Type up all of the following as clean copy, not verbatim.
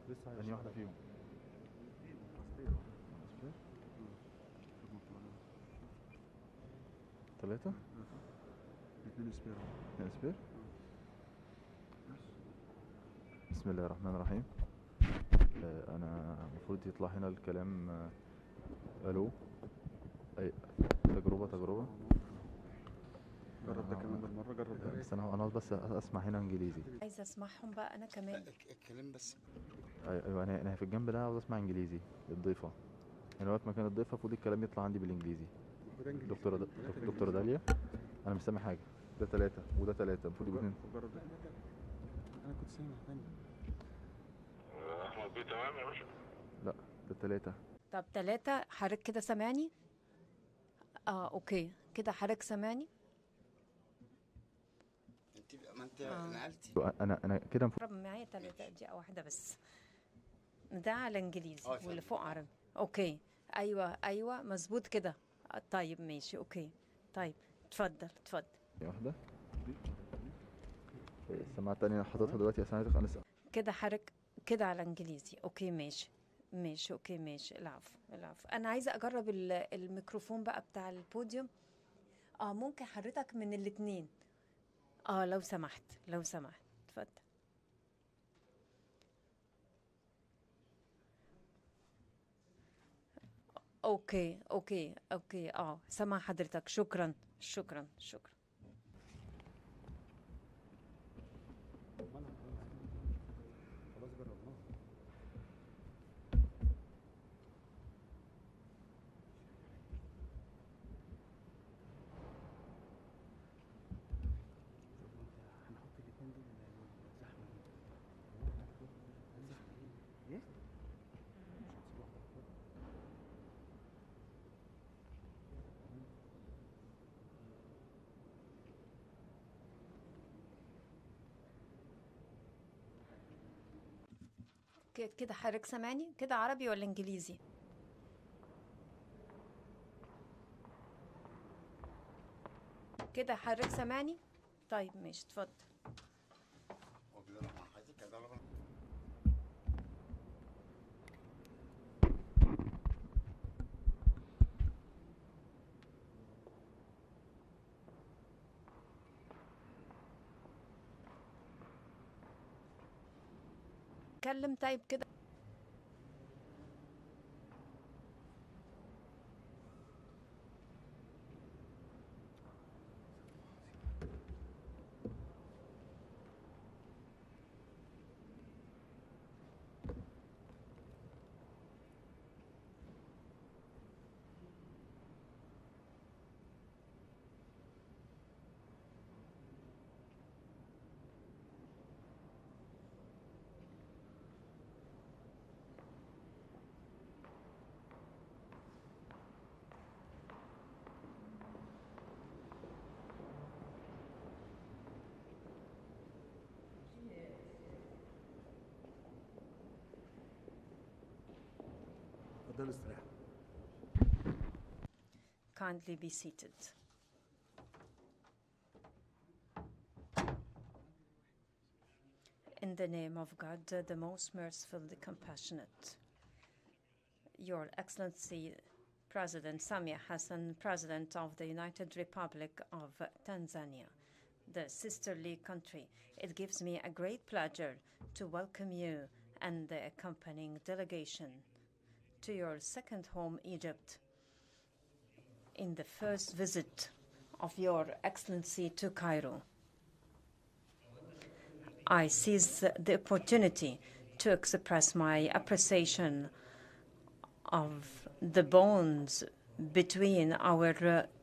أنهي واحدة فيهم؟ ثلاثة؟ اثنين سبير. اثنين سبير؟ بسم الله الرحمن الرحيم. أنا المفروض يطلع هنا الكلام. ألو. أي تجربة. جرب ده كمان بالمرة، جرب ده. بس أنا بس أسمع هنا إنجليزي. عايزة أسمعهم بقى أنا كمان. الكلام بس. أيوة أنا في الجنب ده عاوز أسمع إنجليزي. الضيفة أنا واقف مكان الضيفة، المفروض الكلام يطلع عندي بالإنجليزي. دكتورة داليا، أنا مش سامع حاجة. ده ثلاثة وده ثلاثة، المفروض يبقوا اثنين. جرب ده. أنا كنت سامع تاني. أحمد بيه تمام يا باشا؟ لا ده ثلاثة. طب ثلاثة، حضرتك كده سامعني؟ أوكي كده حضرتك سامعني؟ ما أنت نقلتي. أنا كده قرب معايا 3 دقيقة واحدة بس. ده على إنجليزي واللي فوق عربي. أوكي أيوة مظبوط كده. طيب ماشي أوكي. طيب اتفضل. واحدة. السماعة التانية حاططها دلوقتي، أسمعتك أنا كده حضرتك كده على إنجليزي. أوكي ماشي أوكي ماشي. العفو. أنا عايزة أجرب الميكروفون بقى بتاع البوديوم. ممكن حضرتك من الاتنين. لو سمحت اتفضل. اوكي سامع حضرتك. شكرا. خلاص جربناها. هنحط الاثنين دول الزحمة دي. ايه؟ مش هتسيب واحدة كده. كده حضرتك سامعني كده عربي ولا انجليزي؟ كده حضرتك سامعني؟ طيب ماشي اتفضل. اتكلم طيب كده. اتفضل استريح. Kindly be seated. In the name of God, the most merciful, the compassionate, Your Excellency President Samia Hassan, President of the United Republic of Tanzania, the sisterly country, it gives me a great pleasure to welcome you and the accompanying delegation to your second home, Egypt, in the first visit of Your Excellency to Cairo. I seize the opportunity to express my appreciation of the bonds between our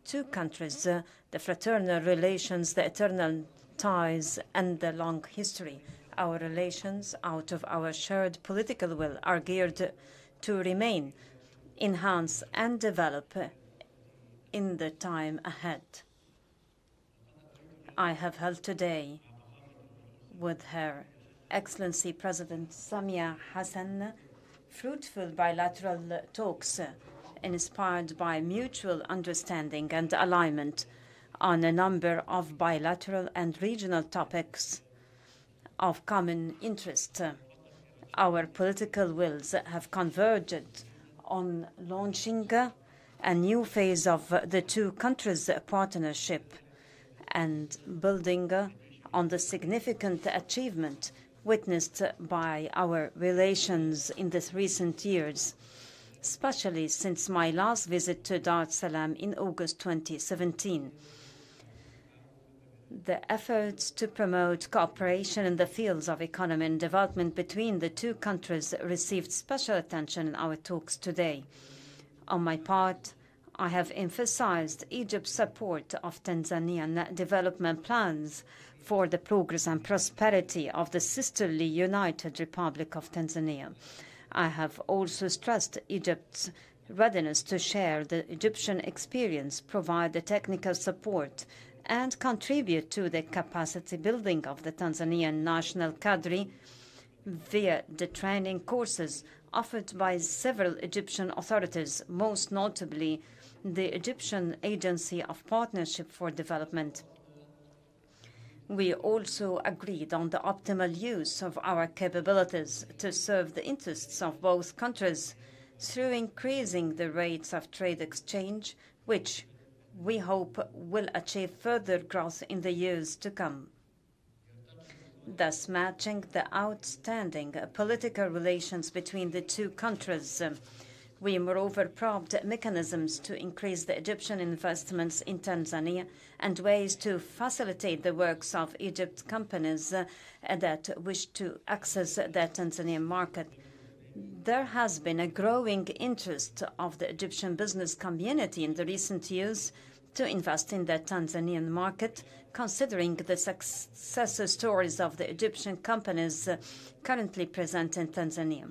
two countries, the fraternal relations, the eternal ties, and the long history. Our relations, out of our shared political will, are geared to remain, enhance, and develop in the time ahead. I have held today with Her Excellency President Samia Hassan fruitful bilateral talks inspired by mutual understanding and alignment on a number of bilateral and regional topics of common interest. Our political wills have converged on launching a new phase of the two countries' partnership and building on the significant achievement witnessed by our relations in the recent years, especially since my last visit to Dar es Salaam in August 2017. The efforts to promote cooperation in the fields of economy and development between the two countries received special attention in our talks today. On my part, I have emphasized Egypt's support of Tanzanian development plans for the progress and prosperity of the sisterly United Republic of Tanzania. I have also stressed Egypt's readiness to share the Egyptian experience, provide the technical support, and contribute to the capacity building of the Tanzanian national cadre via the training courses offered by several Egyptian authorities, most notably the Egyptian Agency of Partnership for Development. We also agreed on the optimal use of our capabilities to serve the interests of both countries through increasing the rates of trade exchange, which we hope will achieve further growth in the years to come, thus matching the outstanding political relations between the two countries. We moreover probed mechanisms to increase the Egyptian investments in Tanzania and ways to facilitate the works of Egypt's companies that wish to access the Tanzanian market. There has been a growing interest of the Egyptian business community in the recent years to invest in the Tanzanian market, considering the success stories of the Egyptian companies currently present in Tanzania.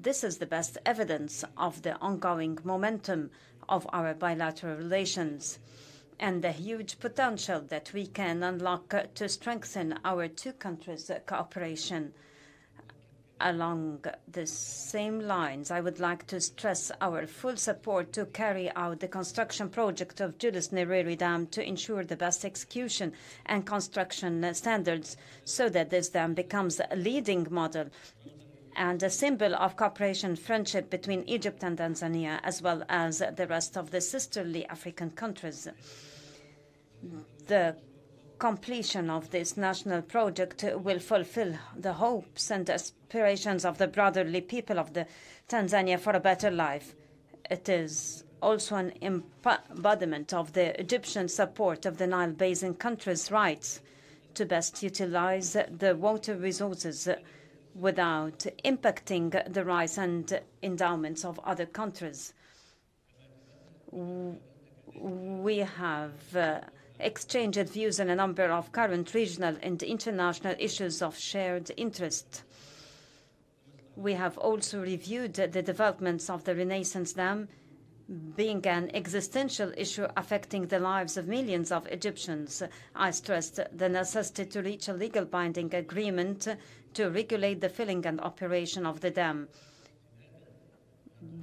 This is the best evidence of the ongoing momentum of our bilateral relations and the huge potential that we can unlock to strengthen our two countries' cooperation. Along the same lines, I would like to stress our full support to carry out the construction project of Julius Nyerere Dam to ensure the best execution and construction standards so that this dam becomes a leading model and a symbol of cooperation and friendship between Egypt and Tanzania, as well as the rest of the sisterly African countries. The completion of this national project will fulfill the hopes and aspirations of the brotherly people of the Tanzania for a better life. It is also an embodiment of the Egyptian support of the Nile Basin countries' rights to best utilize the water resources without impacting the rights and endowments of other countries. We have exchanged views on a number of current regional and international issues of shared interest. We have also reviewed the developments of the Renaissance Dam, being an existential issue affecting the lives of millions of Egyptians. I stressed the necessity to reach a legal binding agreement to regulate the filling and operation of the dam,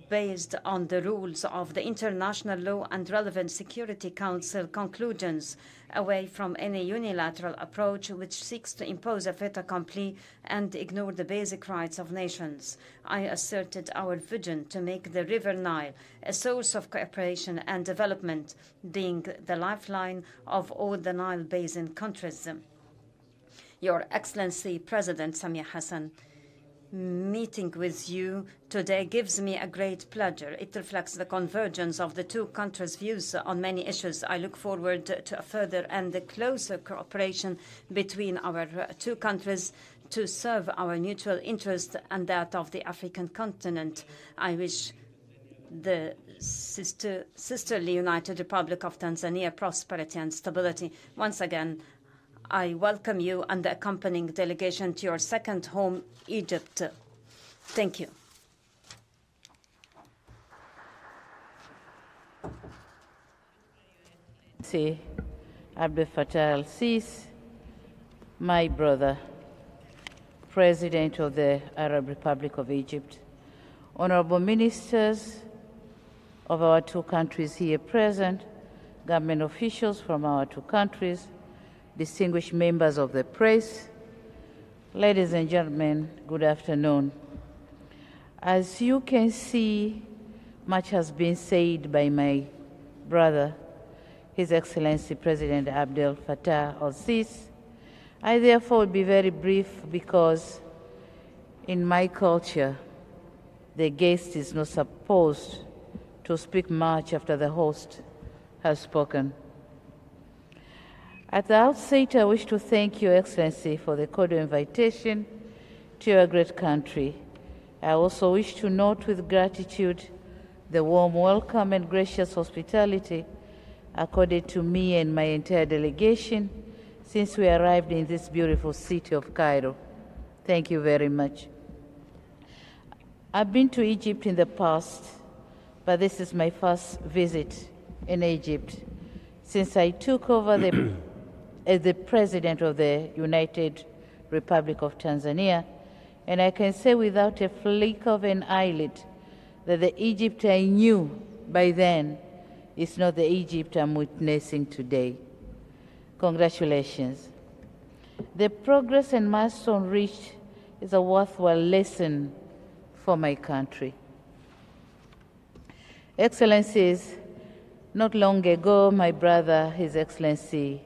based on the rules of the international law and relevant Security Council conclusions, away from any unilateral approach which seeks to impose a fait accompli and ignore the basic rights of nations. I asserted our vision to make the River Nile a source of cooperation and development, being the lifeline of all the Nile Basin countries. Your Excellency, President Samia Hassan, meeting with you today gives me a great pleasure. It reflects the convergence of the two countries' views on many issues. I look forward to a further and closer cooperation between our two countries to serve our mutual interest and that of the African continent. I wish the sisterly United Republic of Tanzania prosperity and stability. Once again, I welcome you and the accompanying delegation to your second home, Egypt. Thank you. Abdel Fattah al-Sisi, my brother, President of the Arab Republic of Egypt, honorable ministers of our two countries here present, government officials from our two countries, distinguished members of the press, Ladies and gentlemen, good afternoon. As you can see, much has been said by my brother, His Excellency President Abdel Fattah al-Sisi. I therefore will be very brief because in my culture, the guest is not supposed to speak much after the host has spoken. At the outset, I wish to thank Your Excellency for the cordial invitation to your great country. I also wish to note with gratitude the warm welcome and gracious hospitality accorded to me and my entire delegation since we arrived in this beautiful city of Cairo. Thank you very much. I've been to Egypt in the past, but this is my first visit in Egypt since I took over as the President of the United Republic of Tanzania, and I can say without a flick of an eyelid that the Egypt I knew by then is not the Egypt I'm witnessing today. Congratulations. The progress and milestone reached is a worthwhile lesson for my country. Excellencies, not long ago, my brother, His Excellency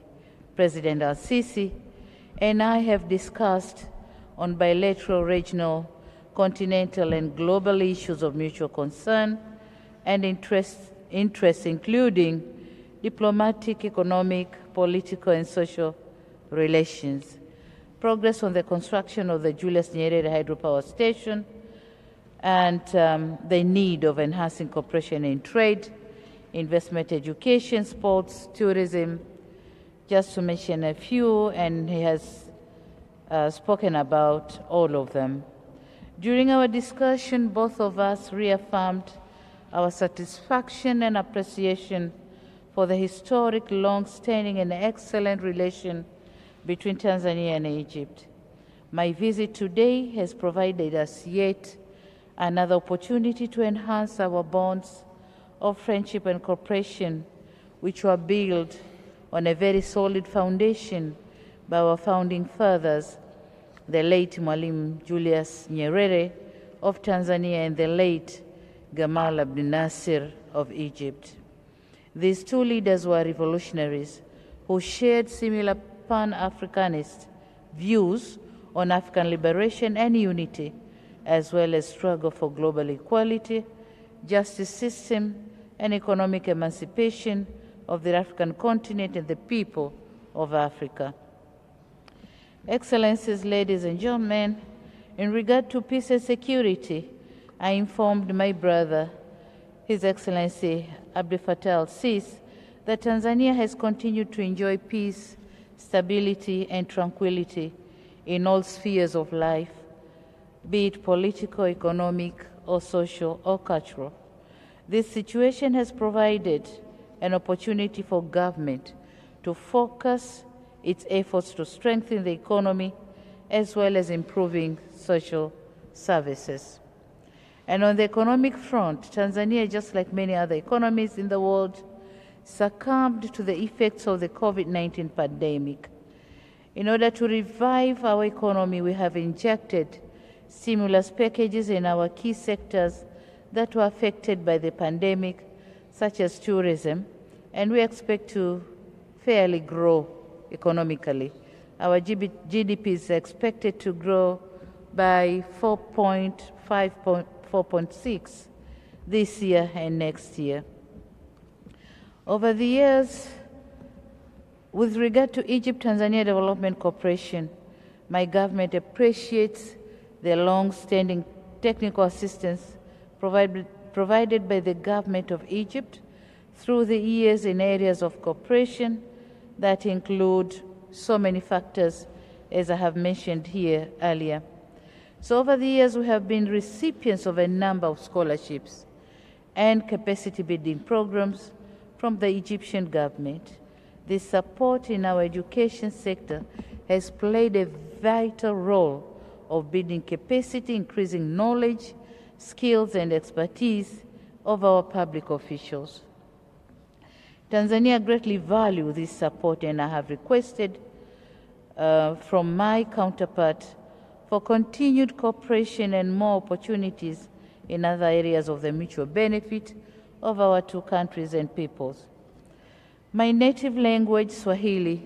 President al-Sisi, and I have discussed on bilateral, regional, continental, and global issues of mutual concern and interest including diplomatic, economic, political, and social relations, progress on the construction of the Julius Nyerere hydropower station, and the need of enhancing cooperation in trade, investment, education, sports, tourism, just to mention a few, and he has spoken about all of them. During our discussion, both of us reaffirmed our satisfaction and appreciation for the historic, long-standing, and excellent relation between Tanzania and Egypt. My visit today has provided us yet another opportunity to enhance our bonds of friendship and cooperation, which were built on a very solid foundation by our founding fathers, the late Mwalimu Julius Nyerere of Tanzania and the late Gamal Abdel Nasser of Egypt. These two leaders were revolutionaries who shared similar Pan-Africanist views on African liberation and unity, as well as struggle for global equality, justice system, and economic emancipation of the African continent and the people of Africa. Excellencies, ladies and gentlemen, in regard to peace and security, I informed my brother, His Excellency Abdel Fattah al-Sisi, that Tanzania has continued to enjoy peace, stability, and tranquility in all spheres of life, be it political, economic, or social, or cultural. This situation has provided an opportunity for government to focus its efforts to strengthen the economy as well as improving social services. And on the economic front, Tanzania, just like many other economies in the world, succumbed to the effects of the COVID-19 pandemic. In order to revive our economy, we have injected stimulus packages in our key sectors that were affected by the pandemic, such as tourism, and we expect to fairly grow economically. Our GDP is expected to grow by 4.6 this year and next year. Over the years, with regard to Egypt-Tanzania Development Cooperation, my government appreciates the long-standing technical assistance provided by the government of Egypt through the years in areas of cooperation that include so many factors, as I have mentioned here earlier. So over the years, we have been recipients of a number of scholarships and capacity building programs from the Egyptian government. This support in our education sector has played a vital role of building capacity, increasing knowledge, skills, and expertise of our public officials. Tanzania greatly values this support, and I have requested from my counterpart for continued cooperation and more opportunities in other areas of the mutual benefit of our two countries and peoples. My native language, Swahili,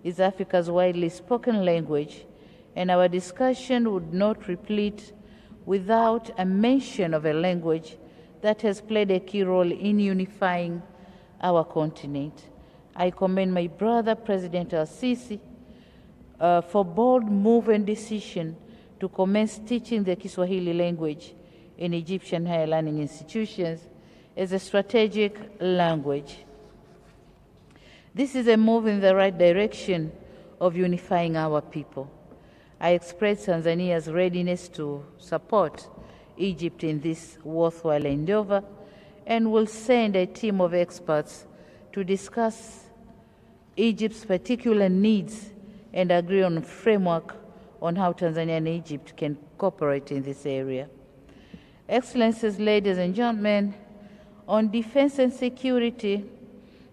is Africa's widely spoken language, and our discussion would not replete without a mention of a language that has played a key role in unifying our continent. I commend my brother, President Al-Sisi, for bold move and decision to commence teaching the Kiswahili language in Egyptian higher learning institutions as a strategic language. This is a move in the right direction of unifying our people. I express Tanzania's readiness to support Egypt in this worthwhile endeavor and will send a team of experts to discuss Egypt's particular needs and agree on a framework on how Tanzania and Egypt can cooperate in this area. Excellencies, ladies and gentlemen, on defense and security,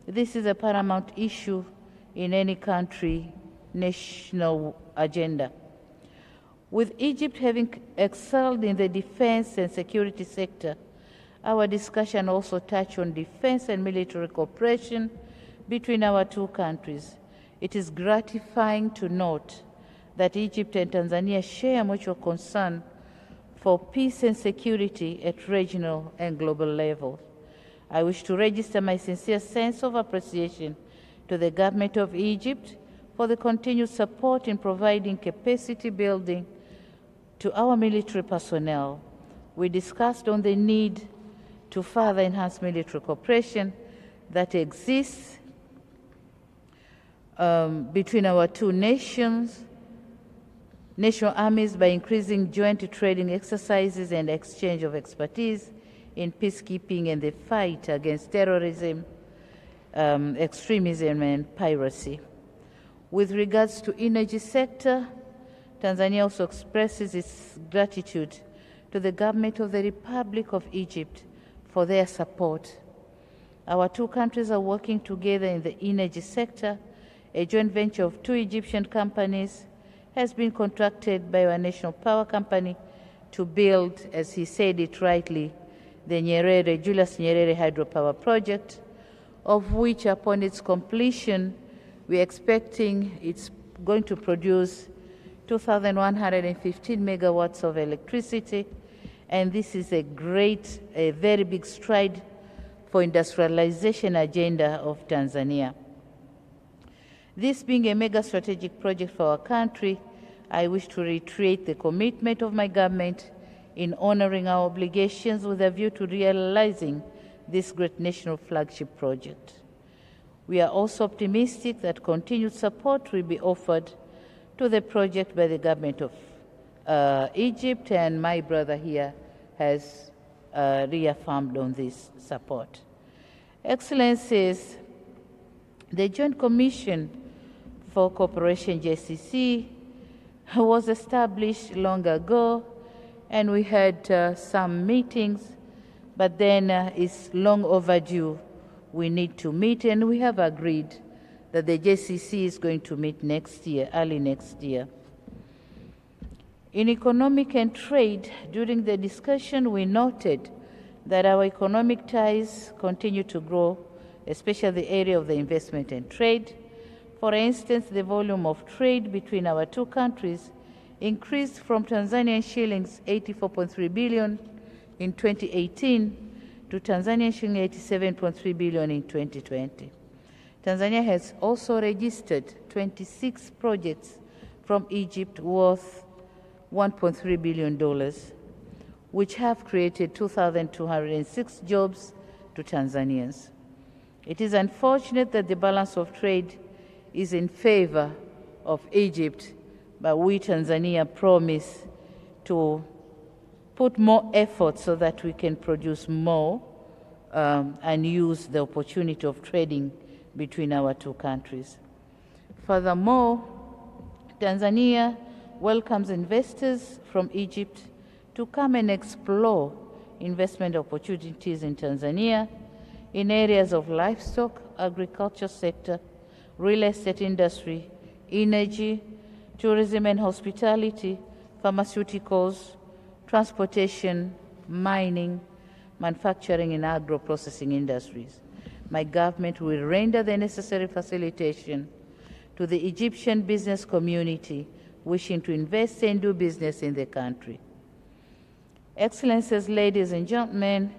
this is a paramount issue in any country national agenda. With Egypt having excelled in the defense and security sector, our discussion also touched on defense and military cooperation between our two countries. It is gratifying to note that Egypt and Tanzania share mutual concern for peace and security at regional and global levels. I wish to register my sincere sense of appreciation to the government of Egypt for the continued support in providing capacity building to our military personnel. We discussed on the need to further enhance military cooperation that exists between our two national armies by increasing joint training exercises and exchange of expertise in peacekeeping and the fight against terrorism, extremism, and piracy. With regards to energy sector, Tanzania also expresses its gratitude to the government of the Republic of Egypt for their support. Our two countries are working together in the energy sector. A joint venture of two Egyptian companies has been contracted by our national power company to build, as he said it rightly, the Julius Nyerere hydropower project, of which upon its completion, we're expecting it's going to produce 2,115 megawatts of electricity, and this is a very big stride for industrialization agenda of Tanzania. This being a mega strategic project for our country, I wish to reiterate the commitment of my government in honoring our obligations with a view to realizing this great national flagship project. We are also optimistic that continued support will be offered to the project by the government of Egypt, and my brother here has reaffirmed on this support. Excellencies, the Joint Commission for Cooperation, JCC, was established long ago, and we had some meetings, but then it's long overdue. We need to meet, and we have agreed that the JCC is going to meet next year, early next year. In economic and trade, during the discussion, we noted that our economic ties continue to grow, especially the area of the investment and trade. For instance, the volume of trade between our two countries increased from Tanzanian shillings 84.3 billion in 2018 to Tanzanian shilling 87.3 billion in 2020. Tanzania has also registered 26 projects from Egypt worth $1.3 billion, which have created 2,206 jobs to Tanzanians. It is unfortunate that the balance of trade is in favor of Egypt, but we, Tanzania, promise to put more effort so that we can produce more and use the opportunity of trading between our two countries. Furthermore, Tanzania welcomes investors from Egypt to come and explore investment opportunities in Tanzania in areas of livestock, agriculture sector, real estate industry, energy, tourism and hospitality, pharmaceuticals, transportation, mining, manufacturing, and agro-processing industries. My government will render the necessary facilitation to the Egyptian business community wishing to invest and do business in the country. Excellencies, ladies and gentlemen,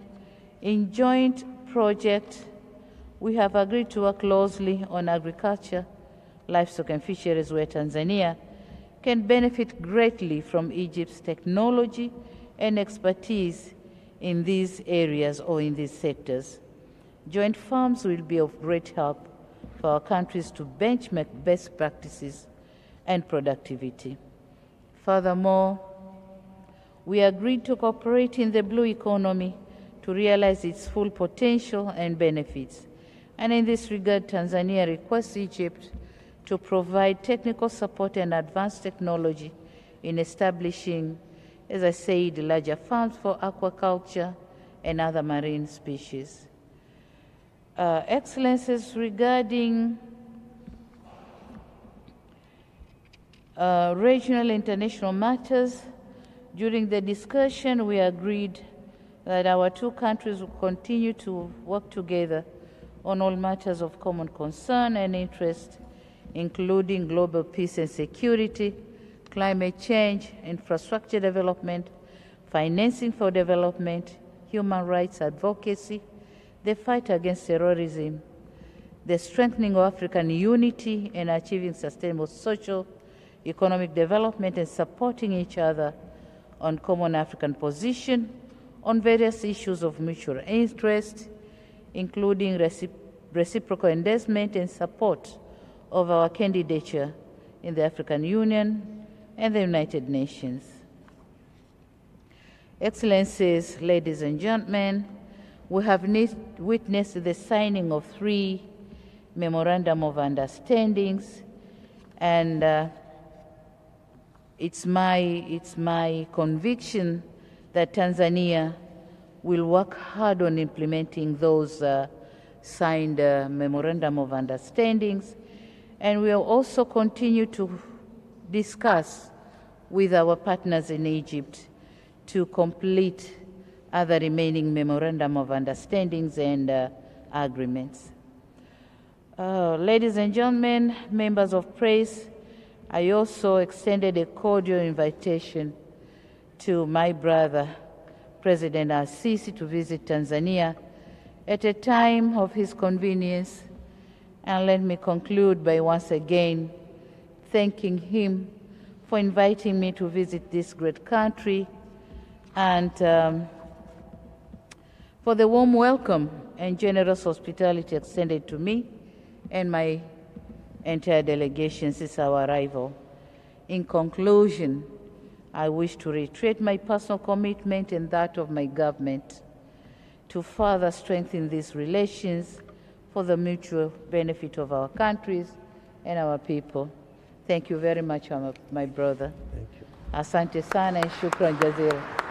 in joint project, we have agreed to work closely on agriculture, livestock and fisheries, where Tanzania can benefit greatly from Egypt's technology and expertise in these areas or in these sectors. Joint farms will be of great help for our countries to benchmark best practices and productivity. Furthermore, we agreed to cooperate in the blue economy to realize its full potential and benefits. And in this regard, Tanzania requests Egypt to provide technical support and advanced technology in establishing, as I said, larger farms for aquaculture and other marine species. Excellencies, regarding regional international matters, during the discussion we agreed that our two countries will continue to work together on all matters of common concern and interest, including global peace and security, climate change, infrastructure development, financing for development, human rights advocacy, the fight against terrorism, the strengthening of African unity and achieving sustainable social, economic development, and supporting each other on common African position on various issues of mutual interest, including reciprocal endorsement and support of our candidature in the African Union and the United Nations. Excellencies, ladies and gentlemen, we have witnessed the signing of 3 memorandum of understandings, and it's my conviction that Tanzania will work hard on implementing those signed memorandum of understandings, and we will also continue to discuss with our partners in Egypt to complete other remaining memorandum of understandings and agreements. Ladies and gentlemen, members of press, I also extended a cordial invitation to my brother, President Al-Sisi, to visit Tanzania at a time of his convenience. And let me conclude by once again thanking him for inviting me to visit this great country and for the warm welcome and generous hospitality extended to me and my entire delegation since our arrival. In conclusion, I wish to reiterate my personal commitment and that of my government to further strengthen these relations for the mutual benefit of our countries and our people. Thank you very much, my brother. Thank you. Asante sana and shukran jazila.